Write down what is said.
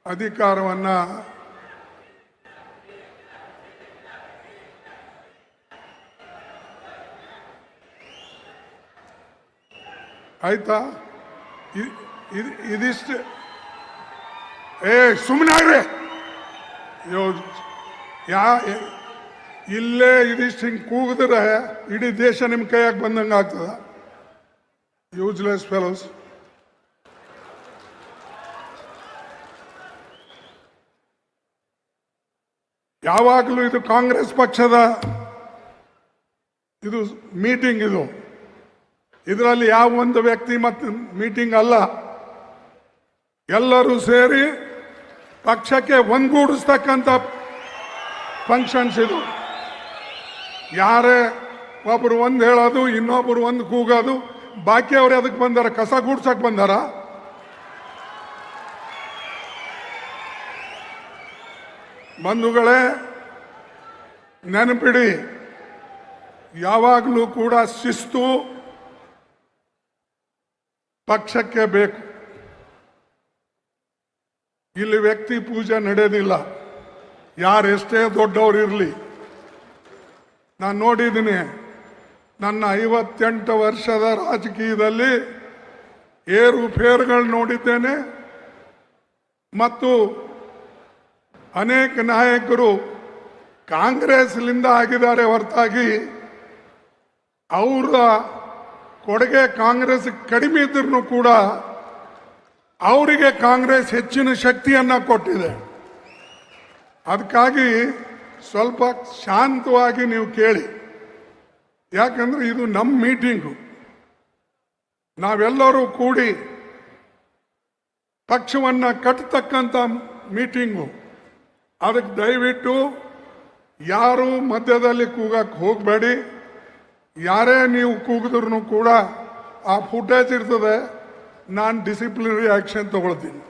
ಅಧಿಕಾರವನ್ನ ಆಯ್ತಾ? ಇದಿಷ್ಟು ಸುಮ್ಮನೆ ಇಲ್ಲೇ ಇದಿಷ್ಟು ಹಿಂಗೆ ಕೂಗಿದ್ರೆ ಇಡೀ ದೇಶ ನಿಮ್ಮ ಕೈಯಾಗ ಬಂದಂಗೆ ಆಗ್ತದ. Useless fellows. ಯಾವಾಗಲೂ ಇದು ಕಾಂಗ್ರೆಸ್ ಪಕ್ಷದ ಇದು ಮೀಟಿಂಗ್. ಇದರಲ್ಲಿ ಯಾವ ಒಂದು ವ್ಯಕ್ತಿ ಮತ್ತು ಮೀಟಿಂಗ್ ಅಲ್ಲ. ಎಲ್ಲರೂ ಸೇರಿ ಪಕ್ಷಕ್ಕೆ ಒಂದುಗೂಡಿಸ್ತಕ್ಕಂಥ ಫಂಕ್ಷನ್ಸ್ ಇದು. ಯಾರೇ ಒಬ್ರು ಒಂದು ಹೇಳೋದು, ಇನ್ನೊಬ್ರು ಒಂದು ಕೂಗೋದು, ಬಾಕಿ ಅವ್ರು ಅದಕ್ಕೆ ಬಂದಾರ? ಕಸ ಗೂಡ್ಸಕ್ ಬಂದಾರ? ಬಂಧುಗಳೇ, ನೆನಪಿಡಿ, ಯಾವಾಗಲೂ ಕೂಡ ಶಿಸ್ತು ಪಕ್ಷಕ್ಕೆ ಬೇಕು. ಇಲ್ಲಿ ವ್ಯಕ್ತಿ ಪೂಜೆ ನಡೆಯೋದಿಲ್ಲ, ಯಾರೆಷ್ಟೇ ದೊಡ್ಡವರು ಇರಲಿ. ನಾನು ನೋಡಿದ್ದೀನಿ, ನನ್ನ 58 ವರ್ಷದ ರಾಜಕೀಯದಲ್ಲಿ ಏರುಪೇರುಗಳು ನೋಡಿದ್ದೇನೆ. ಮತ್ತು ಅನೇಕ ನಾಯಕರು ಕಾಂಗ್ರೆಸ್ಲಿಂದ ಆಗಿದ್ದಾರೆ ಹೊರತಾಗಿ ಅವರ ಕೊಡುಗೆ ಕಾಂಗ್ರೆಸ್ ಕಡಿಮೆ ಇದ್ರೂ ಕೂಡ ಅವರಿಗೆ ಕಾಂಗ್ರೆಸ್ ಹೆಚ್ಚಿನ ಶಕ್ತಿಯನ್ನು ಕೊಟ್ಟಿದೆ. ಅದಕ್ಕಾಗಿ ಸ್ವಲ್ಪ ಶಾಂತವಾಗಿ ನೀವು ಕೇಳಿ. ಯಾಕಂದ್ರೆ ಇದು ನಮ್ಮ ಮೀಟಿಂಗು, ನಾವೆಲ್ಲರೂ ಕೂಡಿ ಪಕ್ಷವನ್ನು ಕಟ್ಟತಕ್ಕಂಥ ಮೀಟಿಂಗು. ಅದಕ್ಕೆ ದಯವಿಟ್ಟು ಯಾರು ಮಧ್ಯದಲ್ಲಿ ಕೂಗಕ್ಕೆ ಹೋಗಬೇಡಿ. ಯಾರೇ ನೀವು ಕೂಗಿದ್ರು ಕೂಡ ಆ ಫುಟೇಜ್ ಇರ್ತದೆ, ನಾನು ಡಿಸಿಪ್ಲಿನರಿ ಆಕ್ಷನ್ ತಗೊಳ್ತೀನಿ.